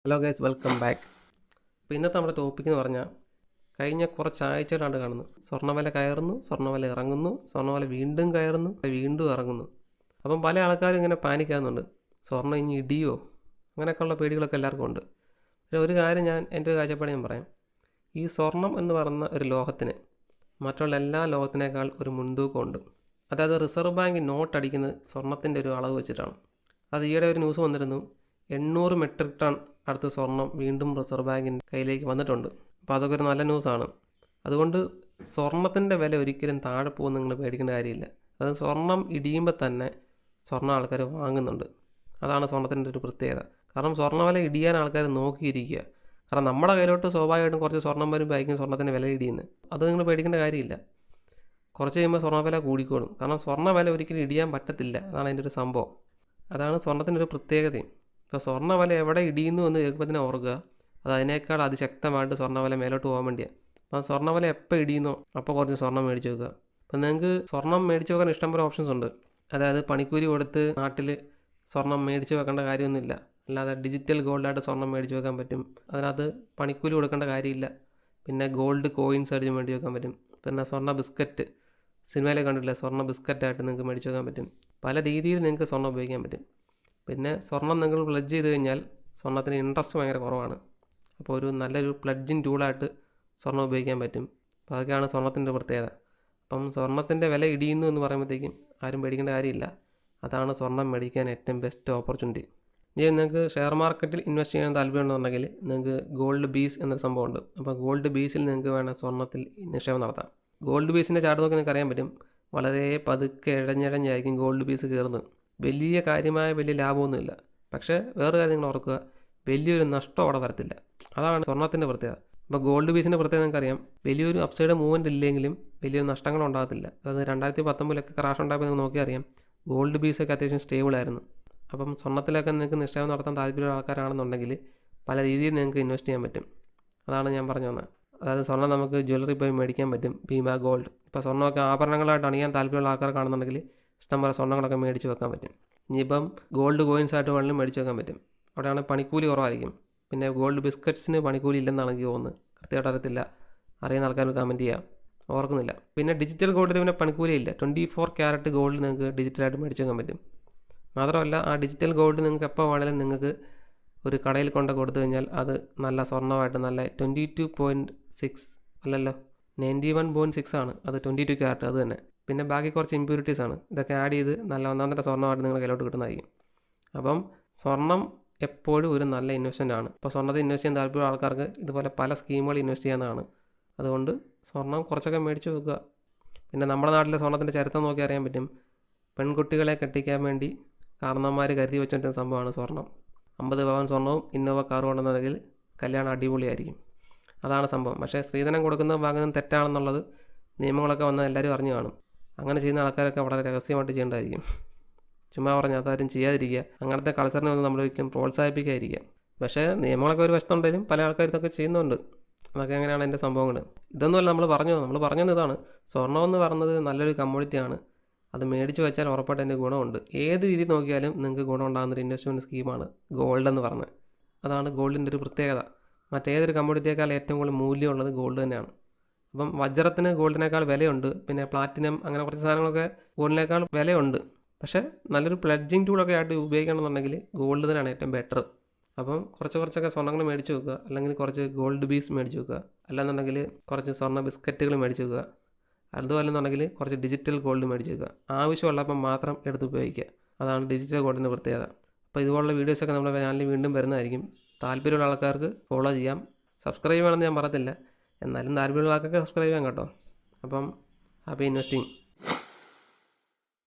Hello guys, welcome back. അപ്പോൾ ഇന്നത്തെ നമ്മുടെ ടോപ്പിക് എന്ന് പറഞ്ഞാൽ കഴിഞ്ഞ കുറച്ച് ആഴ്ചകളാണ് കാണുന്നത്. സ്വർണ്ണവില കയറുന്നു, സ്വർണ്ണവില ഇറങ്ങുന്നു, സ്വർണ്ണവില വീണ്ടും കയറുന്നു, വീണ്ടും ഇറങ്ങുന്നു. അപ്പം പല ആൾക്കാരും ഇങ്ങനെ പാനിക്കാകുന്നുണ്ട്, സ്വർണ്ണം ഇനി ഇടിയോ അങ്ങനെയൊക്കെയുള്ള പേടികളൊക്കെ എല്ലാവർക്കും ഉണ്ട്. പക്ഷേ ഒരു കാര്യം എൻ്റെ ഒരു കാഴ്ചപ്പാട് ഞാൻ പറയാം. ഈ സ്വർണം എന്ന് പറയുന്ന ഒരു ലോഹത്തിന് മറ്റുള്ള എല്ലാ ലോഹത്തിനേക്കാൾ ഒരു മുൻതൂക്കമുണ്ട്. അതായത് റിസർവ് ബാങ്ക് നോട്ട് അടിക്കുന്നത് സ്വർണത്തിൻ്റെ ഒരു അളവ് വെച്ചിട്ടാണ്. അത് ഈയിടെ ഒരു ന്യൂസ് വന്നിരുന്നു, 800 മെട്രിക് ടൺ അടുത്ത് സ്വർണം വീണ്ടും റിസർവ് ബാങ്കിൻ്റെ കയ്യിലേക്ക് വന്നിട്ടുണ്ട്. അപ്പോൾ അതൊക്കെ ഒരു നല്ല ന്യൂസാണ്. അതുകൊണ്ട് സ്വർണത്തിൻ്റെ വില ഒരിക്കലും താഴെ പോകുന്ന നിങ്ങൾ പേടിക്കേണ്ട കാര്യമില്ല. അത് സ്വർണം ഇടിയുമ്പോൾ തന്നെ സ്വർണ്ണം ആൾക്കാർ വാങ്ങുന്നുണ്ട്. അതാണ് സ്വർണത്തിൻ്റെ ഒരു പ്രത്യേകത. കാരണം സ്വർണ്ണ വില ഇടിയാൻ ആൾക്കാർ നോക്കിയിരിക്കുക. കാരണം നമ്മുടെ കയ്യിലോട്ട് സ്വാഭാവികമായിട്ടും കുറച്ച് സ്വർണം വരുമ്പോഴായിരിക്കും സ്വർണ്ണത്തിൻ്റെ വില ഇടിയുന്നത്. അത് നിങ്ങൾ പേടിക്കേണ്ട കാര്യമില്ല. കുറച്ച് കഴിയുമ്പോൾ സ്വർണ്ണ വില കൂടിക്കോളും. കാരണം സ്വർണ്ണ വില ഒരിക്കലും ഇടിയാൻ പറ്റത്തില്ല. അതാണ് അതിൻ്റെ ഒരു സംഭവം. അതാണ് സ്വർണത്തിൻ്റെ ഒരു പ്രത്യേകതയും. ഇപ്പോൾ സ്വർണ്ണ വില എവിടെ ഇടിയുന്നു എന്ന് കേൾക്കുമ്പോൾ തന്നെ ഓർക്കുക, അത് അതിനേക്കാൾ അതിശക്തമായിട്ട് സ്വർണ്ണ വില മേലോട്ട് പോകാൻ വേണ്ടിയാണ്. അപ്പോൾ സ്വർണ്ണ വില എപ്പോൾ ഇടിയുന്നോ അപ്പോൾ കുറച്ച് സ്വർണ്ണം മേടിച്ച് വെക്കുക. അപ്പോൾ നിങ്ങൾക്ക് സ്വർണ്ണം മേടിച്ച് വെക്കാൻ ഇഷ്ടംപോലെ ഓപ്ഷൻസ് ഉണ്ട്. അതായത് പണിക്കൂലി കൊടുത്ത് നാട്ടിൽ സ്വർണ്ണം മേടിച്ച് വെക്കേണ്ട കാര്യമൊന്നുമില്ല. അല്ലാതെ ഡിജിറ്റൽ ഗോൾഡായിട്ട് സ്വർണ്ണം മേടിച്ച് വെക്കാൻ പറ്റും. അതിനകത്ത് പണിക്കൂലി കൊടുക്കേണ്ട കാര്യമില്ല. പിന്നെ ഗോൾഡ് കോയിൻസ് അടിച്ച് മേടിച്ച് വെക്കാൻ പറ്റും. പിന്നെ സ്വർണ്ണ ബിസ്ക്കറ്റ്, സിനിമയിൽ കണ്ടിട്ടില്ല, സ്വർണ്ണ ബിസ്ക്കറ്റായിട്ട് നിങ്ങൾക്ക് മേടിച്ച് വെക്കാൻ പറ്റും. പല രീതിയിൽ നിങ്ങൾക്ക് സ്വർണ്ണം ഉപയോഗിക്കാൻ പറ്റും. പിന്നെ സ്വർണം നിങ്ങൾ പ്ലഡ്ജ് ചെയ്ത് കഴിഞ്ഞാൽ സ്വർണ്ണത്തിന് ഇൻട്രസ്റ്റ് ഭയങ്കര കുറവാണ്. അപ്പോൾ ഒരു നല്ലൊരു പ്ലഡ്ജിങ് ടൂളായിട്ട് സ്വർണ്ണം ഉപയോഗിക്കാൻ പറ്റും. അപ്പോൾ അതൊക്കെയാണ് സ്വർണ്ണത്തിൻ്റെ പ്രത്യേകത. അപ്പം സ്വർണ്ണത്തിൻ്റെ വില ഇടിയുന്നു എന്ന് പറയുമ്പോഴത്തേക്കും ആരും പേടിക്കേണ്ട കാര്യമില്ല. അതാണ് സ്വർണ്ണം മേടിക്കാൻ ഏറ്റവും ബെസ്റ്റ് ഓപ്പർച്യൂണിറ്റി. ഇനി നിങ്ങൾക്ക് ഷെയർ മാർക്കറ്റിൽ ഇൻവെസ്റ്റ് ചെയ്യാൻ താല്പര്യമുണ്ടെന്നുണ്ടെങ്കിൽ നിങ്ങൾക്ക് ഗോൾഡ് ബീസ് എന്നൊരു സംഭവമുണ്ട്. അപ്പോൾ ഗോൾഡ് ബീസിൽ നിങ്ങൾക്ക് വേണം സ്വർണ്ണത്തിൽ നിക്ഷേപം നടത്താം. ഗോൾഡ് ബീസിൻ്റെ ചാർട്ട് നോക്കി നിങ്ങൾക്ക് അറിയാൻ പറ്റും, വളരെ പതുക്കെ ഇഴഞ്ഞിഴഞ്ഞായിരിക്കും ഗോൾഡ് ബീസ് കയറുന്നത്. വലിയ കാര്യമായ വലിയ ലാഭമൊന്നുമില്ല. പക്ഷേ വേറെ കാര്യം നിങ്ങൾ ഓർക്കുക, വലിയൊരു നഷ്ടം അവിടെ വരത്തില്ല. അതാണ് സ്വർണ്ണത്തിൻ്റെ പ്രത്യേകത. ഇപ്പോൾ ഗോൾഡ് ബീസിൻ്റെ പ്രത്യേകത നിങ്ങൾക്കറിയാം, വലിയൊരു അപ്സൈഡ് മൂവ്മെൻറ്റ് ഇല്ലെങ്കിലും വലിയൊരു നഷ്ടങ്ങളുണ്ടാകത്തില്ല. അതായത് 2019 ക്രാഷ് ഉണ്ടായപ്പോൾ നിങ്ങൾക്ക് നോക്കിയാൽ അറിയാം, ഗോൾഡ് ബീസൊക്കെ അത്യാവശ്യം സ്റ്റേബിളായിരുന്നു. അപ്പം സ്വർണ്ണത്തിലൊക്കെ നിങ്ങൾക്ക് നിക്ഷേപം നടത്താൻ താല്പര്യമുള്ള ആൾക്കാരാണെന്നുണ്ടെങ്കിൽ പല രീതിയിൽ നിങ്ങൾക്ക് ഇൻവെസ്റ്റ് ചെയ്യാൻ പറ്റും. അതാണ് ഞാൻ പറഞ്ഞു തന്നത്. അതായത് സ്വർണ്ണം നമുക്ക് ജ്വല്ലറി പോയി മേടിക്കാൻ പറ്റും, ഭീമ ഗോൾഡ്. ഇപ്പോൾ സ്വർണ്ണമൊക്കെ ആഭരണങ്ങളായിട്ട് അണിയാൻ താല്പര്യമുള്ള ആൾക്കാർക്കാണെന്നുണ്ടെങ്കിൽ ഇഷ്ടംപോലെ സ്വർണ്ണങ്ങളൊക്കെ മേടിച്ച് വെക്കാൻ പറ്റും. ഇനിയിപ്പം ഗോൾഡ് കോയിൻസ് ആയിട്ട് വേണമെങ്കിലും മേടിച്ച് വെക്കാൻ പറ്റും. അവിടെയാണ് പണിക്കൂലി കുറവായിരിക്കും. പിന്നെ ഗോൾഡ് ബിസ്ക്കറ്റ്സിന് പണിക്കൂലി ഇല്ലെന്നാണ് എനിക്ക് തോന്നുന്നത്. കൃത്യമായിട്ട് അറിയത്തില്ല, അറിയുന്ന ആൾക്കാർക്ക് കമൻറ്റ് ചെയ്യാം, ഓർക്കുന്നില്ല. പിന്നെ ഡിജിറ്റൽ ഗോൾഡിന് പിന്നെ പണിക്കൂലി ഇല്ല. 24 ക്യാരറ്റ് ഗോൾഡ് നിങ്ങൾക്ക് ഡിജിറ്റലായിട്ട് മേടിച്ച് വെക്കാൻ പറ്റും. മാത്രമല്ല ആ ഡിജിറ്റൽ ഗോൾഡ് നിങ്ങൾക്ക് എപ്പോൾ വേണമെങ്കിലും നിങ്ങൾക്ക് ഒരു കടയിൽ കൊണ്ട് കൊടുത്തു കഴിഞ്ഞാൽ അത് നല്ല സ്വർണ്ണമായിട്ട് നല്ല 22.6 അല്ലല്ലോ 91.6 ആണ്. അത് 22 ക്യാരറ്റ് അത് തന്നെ. പിന്നെ ബാക്കി കുറച്ച് ഇമ്പ്യൂരിറ്റീസ് ആണ്. ഇതൊക്കെ ആഡ് ചെയ്ത് നല്ല ഒന്നാന്തര സ്വർണ്ണമായിട്ട് നിങ്ങൾ കയ്യിലോട്ട് കിട്ടുന്നതായിരിക്കും. അപ്പം സ്വർണ്ണം എപ്പോഴും ഒരു നല്ല ഇൻവെസ്റ്റ്മെൻ്റ് ആണ്. ഇപ്പോൾ സ്വർണ്ണത്തിൽ ഇൻവെസ്റ്റ് ചെയ്യാൻ താല്പര്യമുള്ള ആൾക്കാർക്ക് ഇതുപോലെ പല സ്കീമുകൾ ഇൻവെസ്റ്റ് ചെയ്യാവുന്നതാണ്. അതുകൊണ്ട് സ്വർണ്ണം കുറച്ചൊക്കെ മേടിച്ച് വെക്കുക. പിന്നെ നമ്മുടെ നാട്ടിലെ സ്വർണ്ണത്തിൻ്റെ ചരിത്രം നോക്കി അറിയാൻ പറ്റും. പെൺകുട്ടികളെ കെട്ടിക്കാൻ വേണ്ടി കാരണന്മാർ കരുതി വെച്ചിട്ടുള്ള സംഭവമാണ് സ്വർണ്ണം. 50 പവൻ സ്വർണ്ണവും ഇന്നോവ കാറും ഉണ്ടെന്നുണ്ടെങ്കിൽ കല്യാണം അടിപൊളിയായിരിക്കും. അതാണ് സംഭവം. പക്ഷേ സ്ത്രീധനം കൊടുക്കുന്നത് വാങ്ങുന്നത് തെറ്റാണെന്നുള്ളത് നിയമങ്ങളൊക്കെ വന്നാൽ എല്ലാവരും അറിഞ്ഞു കാണും. അങ്ങനെ ചെയ്യുന്ന ആൾക്കാരൊക്കെ വളരെ രഹസ്യമായിട്ട് ചെയ്യേണ്ടതായിരിക്കും. ചുമ്മാ പറഞ്ഞാൽ അതാരും ചെയ്യാതിരിക്കുക. അങ്ങനത്തെ കൾച്ചറിനെ ഒന്നും നമ്മളൊരിക്കലും പ്രോത്സാഹിപ്പിക്കാതിരിക്കുക. പക്ഷേ നിയമങ്ങളൊക്കെ ഒരു വശത്തുണ്ടെങ്കിലും പല ആൾക്കാർ ഇതൊക്കെ ചെയ്യുന്നുണ്ട്. അതൊക്കെ എങ്ങനെയാണ് എൻ്റെ സംഭവങ്ങൾ. ഇതൊന്നുമല്ല നമ്മൾ പറഞ്ഞത് ഇതാണ്, സ്വർണ്ണം എന്ന് പറയുന്നത് നല്ലൊരു കമ്മോഡിറ്റിയാണ്. അത് മേടിച്ച് വെച്ചാൽ ഉറപ്പായിട്ട് അതിൻ്റെ ഗുണമുണ്ട്. ഏത് രീതി നോക്കിയാലും നിങ്ങൾക്ക് ഗുണം ഉണ്ടാകുന്നൊരു ഇൻവെസ്റ്റ്മെൻറ്റ് സ്കീമാണ് ഗോൾഡ് എന്ന് പറഞ്ഞത്. അതാണ് ഗോൾഡിൻ്റെ ഒരു പ്രത്യേകത. മറ്റേതൊരു കമ്മോഡിറ്റിയേക്കാൾ ഏറ്റവും കൂടുതൽ മൂല്യമുള്ളത് ഗോൾഡ് തന്നെയാണ്. അപ്പം വജ്രത്തിന് ഗോൾഡിനേക്കാൾ വിലയുണ്ട്. പിന്നെ പ്ലാറ്റിനം അങ്ങനെ കുറച്ച് സാധനങ്ങളൊക്കെ ഗോൾഡിനേക്കാൾ വിലയുണ്ട്. പക്ഷേ നല്ലൊരു പ്ലഡ്ജിങ് ടൂളൊക്കെ ആയിട്ട് ഉപയോഗിക്കണമെന്നുണ്ടെങ്കിൽ ഗോൾഡ് തന്നെയാണ് ഏറ്റവും ബെറ്റർ. അപ്പം കുറച്ചൊക്കെ സ്വർണ്ണങ്ങൾ മേടിച്ച് വെക്കുക, അല്ലെങ്കിൽ കുറച്ച് ഗോൾഡ് ബീസ് മേടിച്ച് വെക്കുക, അല്ലാന്നുണ്ടെങ്കിൽ കുറച്ച് സ്വർണ്ണ ബിസ്ക്കറ്റുകൾ മേടിച്ച് വെക്കുക. അതുപോലെന്നുണ്ടെങ്കിൽ കുറച്ച് ഡിജിറ്റൽ ഗോൾഡ് മേടിച്ച് വെക്കുക. ആവശ്യമുള്ളപ്പം മാത്രം എടുത്ത് ഉപയോഗിക്കുക. അതാണ് ഡിജിറ്റൽ ഗോൾഡിൻ്റെ പ്രത്യേകത. അപ്പോൾ ഇതുപോലുള്ള വീഡിയോസൊക്കെ നമ്മുടെ ചാനലിൽ വീണ്ടും വരുന്നതായിരിക്കും. താല്പര്യമുള്ള ആൾക്കാർക്ക് ഫോളോ ചെയ്യാം. സബ്സ്ക്രൈബ് ചെയ്യണമെന്ന് ഞാൻ പറയത്തില്ല, എന്നാലും താല്പര്യമുള്ള ആൾക്കൊക്കെ സബ്സ്ക്രൈബ് ചെയ്യാം കേട്ടോ. അപ്പം ഹാപ്പി ഇൻവെസ്റ്റിംഗ്.